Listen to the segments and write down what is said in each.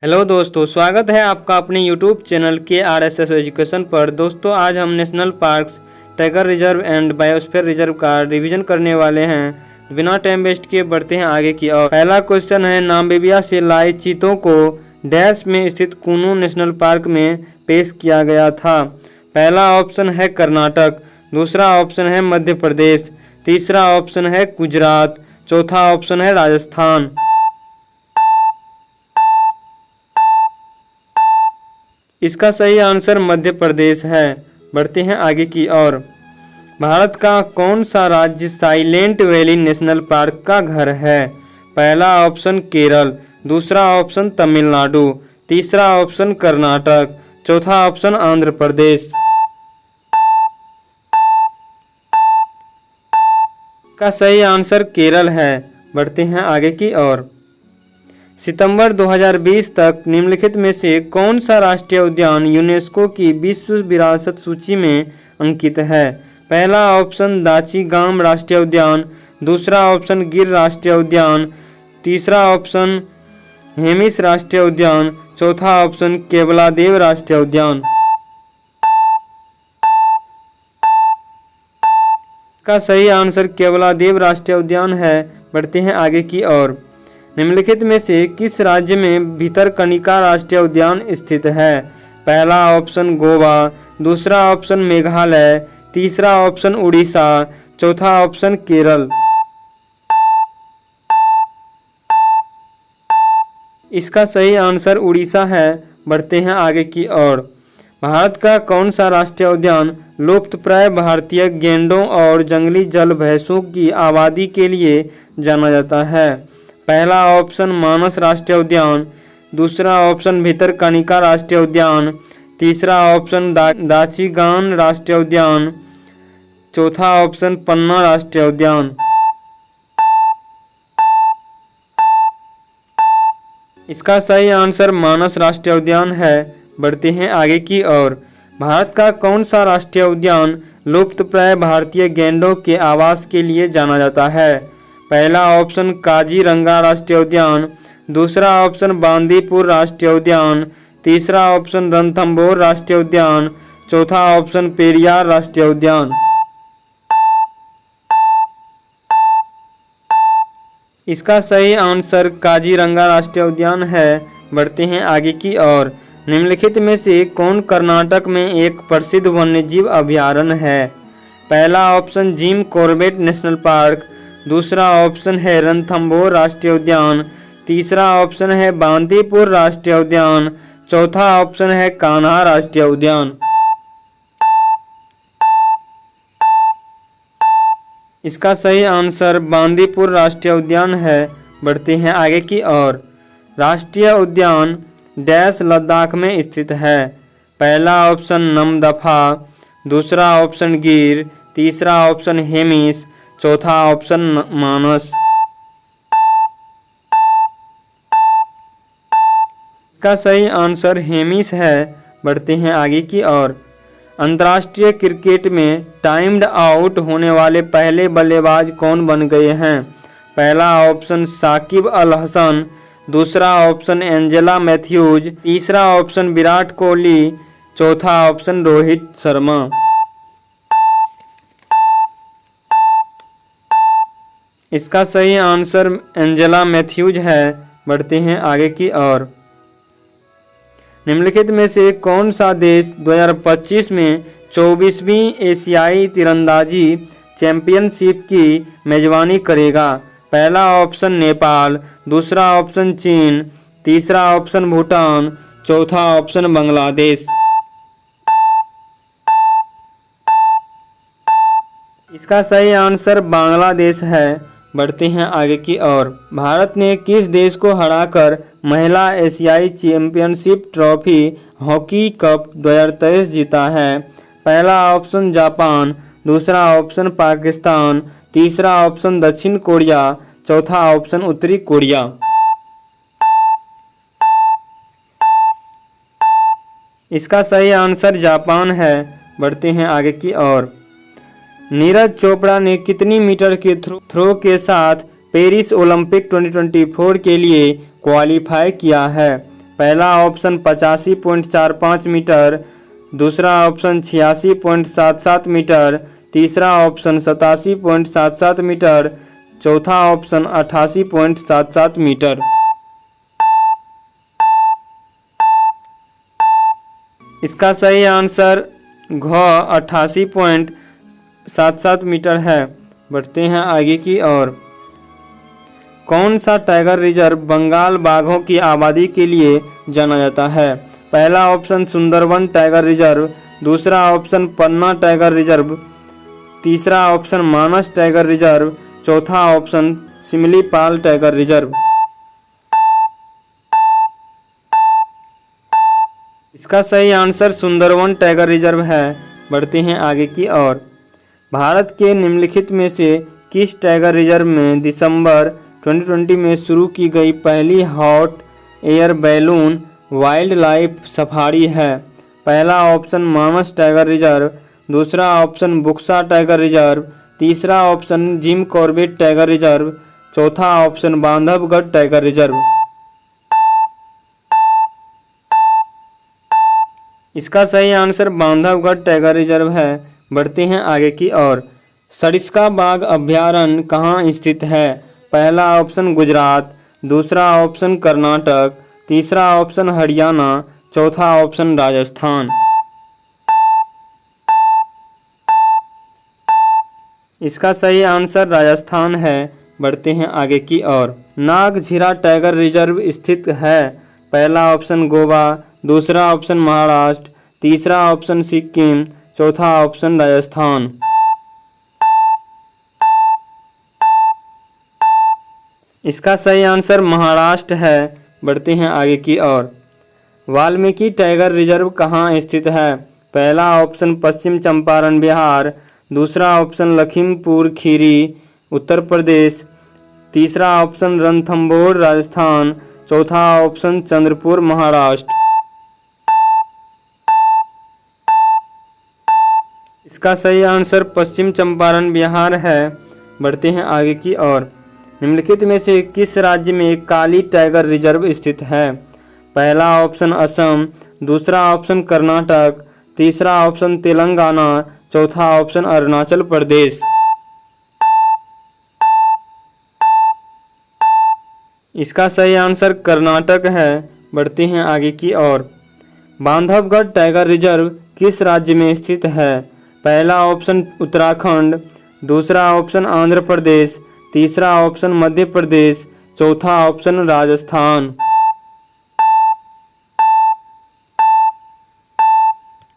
Hello दोस्तों, स्वागत है आपका अपने YouTube चैनल के RSS एजुकेशन पर। दोस्तों, आज हम national parks, tiger reserve and biosphere reserve का रिवीजन करने वाले हैं। बिना टाइम वेस्ट किए बढ़ते हैं आगे की ओर। पहला क्वेश्चन है, नामीबिया से लाए चीतों को डैश में स्थित कुनु नेशनल पार्क में पेश किया गया था। पहला ऑप्शन है कर्नाटक, दूसरा ऑप्शन है मध्य प्रदेश, तीसरा ऑप्शन है गुजरात, चौथा ऑप्शन है राजस्थान। इसका सही आंसर मध्य प्रदेश है। बढ़ते हैं आगे की ओर। भारत का कौन सा राज्य साइलेंट वैली नेशनल पार्क का घर है? पहला ऑप्शन केरल, दूसरा ऑप्शन तमिलनाडु, तीसरा ऑप्शन कर्नाटक, चौथा ऑप्शन आंध्र प्रदेश। का सही आंसर केरल है। बढ़ते हैं आगे की ओर। सितंबर 2020 तक निम्नलिखित में से कौन सा राष्ट्रीय उद्यान यूनेस्को की विश्व विरासत सूची में अंकित है? पहला ऑप्शन दाची-गाम राष्ट्रीय उद्यान, दूसरा ऑप्शन गिर राष्ट्रीय उद्यान, तीसरा ऑप्शन हेमिस राष्ट्रीय उद्यान, चौथा ऑप्शन केवलादेव राष्ट्रीय उद्यान। का सही आंसर केवलादेव राष्ट्रीय उद्यान है। बढ़ते हैं आगे की ओर। निम्नलिखित में से किस राज्य में भितरकनिका राष्ट्रीय उद्यान स्थित है? पहला ऑप्शन गोवा, दूसरा ऑप्शन मेघालय, तीसरा ऑप्शन उड़ीसा, चौथा ऑप्शन केरल। इसका सही आंसर उड़ीसा है। बढ़ते हैं आगे की ओर। भारत का कौन सा राष्ट्रीय उद्यान लुप्तप्राय भारतीय गैंडों और जंगली जल भैंसों की आबादी के लिए जाना जाता है? पहला ऑप्शन मानस राष्ट्रीय उद्यान, दूसरा ऑप्शन भितरकनिका राष्ट्रीय उद्यान, तीसरा ऑप्शन दाची-गाम राष्ट्रीय उद्यान, चौथा ऑप्शन पन्ना राष्ट्रीय उद्यान। इसका सही आंसर मानस राष्ट्रीय उद्यान है। बढ़ते हैं आगे की ओर। भारत का कौन सा राष्ट्रीय उद्यान लुप्तप्राय भारतीय गैंडों के आवास के लिए जाना जाता है? पहला ऑप्शन काजीरंगा राष्ट्रीय उद्यान, दूसरा ऑप्शन बांदीपुर राष्ट्रीय उद्यान, तीसरा ऑप्शन रणथंभौर राष्ट्रीय उद्यान, चौथा ऑप्शन पेरियार राष्ट्रीय उद्यान। इसका सही आंसर काजीरंगा राष्ट्रीय उद्यान है। बढ़ते हैं आगे की ओर। निम्नलिखित में से कौन कर्नाटक में एक प्रसिद्ध वन्यजीव अभयारण्य है? पहला option Jim Corbett national park, दूसरा ऑप्शन है रणथंभौर राष्ट्रीय उद्यान, तीसरा ऑप्शन है बांदीपुर राष्ट्रीय उद्यान, चौथा ऑप्शन है कान्हा राष्ट्रीय उद्यान। इसका सही आंसर बांदीपुर राष्ट्रीय उद्यान है। बढ़ते हैं आगे की ओर। राष्ट्रीय उद्यान डैश लद्दाख में स्थित है? पहला ऑप्शन नमदफा, दूसरा ऑप्शन गिर, तीसरा ऑप्शन हेमिस, चौथा ऑप्शन मानस। इसका सही आंसर हेमिस है। बढ़ते हैं आगे की ओर। अंतर्राष्ट्रीय क्रिकेट में टाइम्ड आउट होने वाले पहले बल्लेबाज कौन बन गए हैं? पहला ऑप्शन साकिब अल हसन, दूसरा ऑप्शन एंजेला मैथ्यूज, तीसरा ऑप्शन विराट कोहली, चौथा ऑप्शन रोहित शर्मा। इसका सही आंसर एंजेला मैथ्यूज है। बढ़ते हैं आगे की ओर। निम्नलिखित में से कौन सा देश 2025 में 24वीं एशियाई तीरंदाजी चैंपियनशिप की मेजबानी करेगा? पहला ऑप्शन नेपाल, दूसरा ऑप्शन चीन, तीसरा ऑप्शन भूटान, चौथा ऑप्शन बांग्लादेश। इसका सही आंसर बांग्लादेश है। बढ़ते हैं आगे की ओर। भारत ने किस देश को हराकर महिला एशियाई चैंपियनशिप ट्रॉफी हॉकी कप 2023 जीता है? पहला ऑप्शन जापान, दूसरा ऑप्शन पाकिस्तान, तीसरा ऑप्शन दक्षिण कोरिया, चौथा ऑप्शन उत्तरी कोरिया। इसका सही आंसर जापान है। बढ़ते हैं आगे की ओर। नीरज चोपड़ा ने कितनी मीटर के थ्रो के साथ पेरिस ओलंपिक 2024 के लिए क्वालिफाई किया है? पहला ऑप्शन 85.45 मीटर, दूसरा ऑप्शन 86.77 मीटर, तीसरा ऑप्शन 87.77 मीटर, चौथा ऑप्शन 88.77 मीटर। इसका सही आंसर घ 88.77 मीटर है। बढ़ते हैं आगे की ओर। कौन सा टाइगर रिजर्व बंगाल बाघों की आबादी के लिए जाना जाता है? पहला ऑप्शन सुंदरवन टाइगर रिजर्व, दूसरा ऑप्शन पन्ना टाइगर रिजर्व, तीसरा ऑप्शन मानस टाइगर रिजर्व, चौथा ऑप्शन सिमलीपाल टाइगर रिजर्व। इसका सही आंसर सुंदरवन टाइगर रिजर्व है। बढ़ते हैं आगे की ओर। भारत के निम्नलिखित में से किस टाइगर रिजर्व में दिसंबर 2020 में शुरू की गई पहली hot air balloon wild life safari है? पहला ऑप्शन मानस टाइगर रिजर्व, दूसरा ऑप्शन बुक्सा टाइगर रिजर्व, तीसरा option Jim Corbett tiger reserve, चौथा ऑप्शन बांधवगढ़ टाइगर रिजर्व। इसका सही आंसर बांधवगढ़ टाइगर रिजर्व है। बढ़ते हैं आगे की ओर। सरिस्का बाघ अभयारण्य कहाँ स्थित है? पहला ऑप्शन गुजरात, दूसरा ऑप्शन कर्नाटक, तीसरा ऑप्शन हरियाणा, चौथा ऑप्शन राजस्थान। इसका सही आंसर राजस्थान है। बढ़ते हैं आगे की ओर। नागझीरा टाइगर रिजर्व स्थित है? पहला ऑप्शन गोवा, दूसरा ऑप्शन महाराष्ट्र, तीसरा ऑप्शन सिक्किम, चौथा ऑप्शन राजस्थान। इसका सही आंसर महाराष्ट्र है। बढ़ते हैं आगे की ओर। वाल्मीकि टाइगर रिजर्व कहाँ स्थित है? पहला ऑप्शन पश्चिम चंपारण बिहार, दूसरा ऑप्शन लखीमपुर खीरी उत्तर प्रदेश, तीसरा ऑप्शन रणथंभौर राजस्थान, चौथा ऑप्शन चंद्रपुर महाराष्ट्र। इसका सही आंसर पश्चिम चंपारण बिहार है। बढ़ते हैं आगे की ओर। निम्नलिखित में से किस राज्य में काली टाइगर रिजर्व स्थित है? पहला ऑप्शन असम, दूसरा ऑप्शन कर्नाटक, तीसरा ऑप्शन तेलंगाना, चौथा ऑप्शन अरुणाचल प्रदेश। इसका सही आंसर कर्नाटक है। बढ़ते हैं आगे की ओर। बांधवगढ़ टाइगर रिजर्व किस राज्य में स्थित है? पहला ऑप्शन उत्तराखंड, दूसरा ऑप्शन आंध्र प्रदेश, तीसरा ऑप्शन मध्य प्रदेश, चौथा ऑप्शन राजस्थान।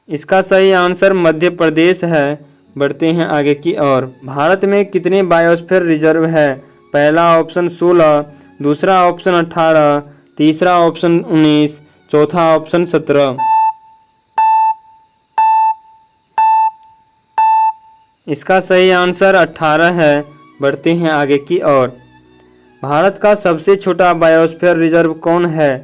इसका सही आंसर मध्य प्रदेश है। बढ़ते हैं आगे की ओर। भारत में कितने बायोस्फीयर रिजर्व है? पहला ऑप्शन 16, दूसरा ऑप्शन 18, तीसरा ऑप्शन 19, चौथा ऑप्शन 17। इसका सही आंसर 18 है। बढ़ते हैं आगे की ओर। भारत का सबसे छोटा बायोस्फीयर रिजर्व कौन है?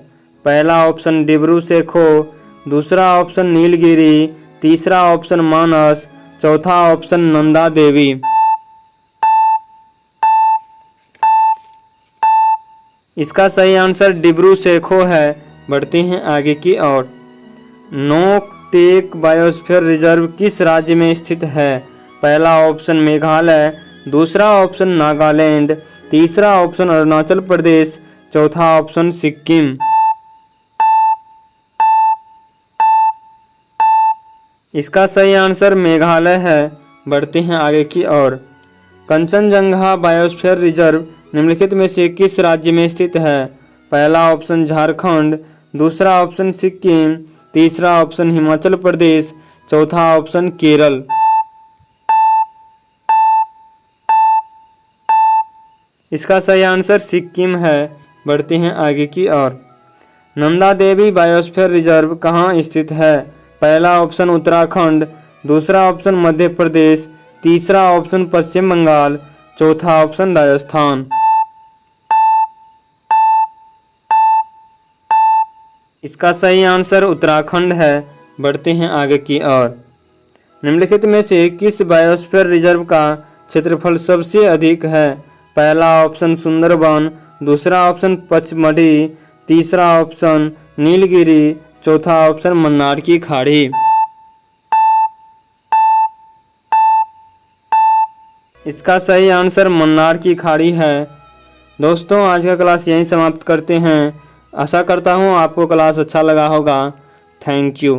पहला ऑप्शन डिब्रू सैखो, दूसरा ऑप्शन नीलगिरी, तीसरा ऑप्शन मानस, चौथा ऑप्शन नंदा देवी। इसका सही आंसर डिब्रू सैखो है। बढ़ते हैं आगे की ओर। नोकटेक बायोस्फीयर रिजर्व किस राज्य में स्थित है? पहला ऑप्शन मेघालय, दूसरा ऑप्शन नागालैंड, तीसरा ऑप्शन अरुणाचल प्रदेश, चौथा ऑप्शन सिक्किम। इसका सही आंसर मेघालय है। बढ़ते हैं आगे की ओर। कंचनजंगा बायोस्फीयर रिजर्व निम्नलिखित में से किस राज्य में स्थित है? पहला ऑप्शन झारखंड, दूसरा ऑप्शन सिक्किम, तीसरा ऑप्शन हिमाचल प्रदेश, चौथा ऑप्शन केरल। इसका सही आंसर सिक्किम है। बढ़ते हैं आगे की ओर। नंदा देवी बायोस्फीयर रिजर्व कहाँ स्थित है? पहला ऑप्शन उत्तराखंड, दूसरा ऑप्शन मध्य प्रदेश, तीसरा ऑप्शन पश्चिम बंगाल, चौथा ऑप्शन राजस्थान। इसका सही आंसर उत्तराखंड है। बढ़ते हैं आगे की ओर। निम्नलिखित में से किस बायोस्फीयर रिजर्व का क्षेत्रफल सबसे अधिक है? पहला ऑप्शन सुंदरवन, दूसरा ऑप्शन पचमढ़ी, तीसरा ऑप्शन नीलगिरी, चौथा ऑप्शन मन्नार की खाड़ी। इसका सही आंसर मन्नार की खाड़ी है। दोस्तों आज का क्लास यहीं समाप्त करते हैं। आशा करता हूँ आपको क्लास अच्छा लगा होगा। Thank you.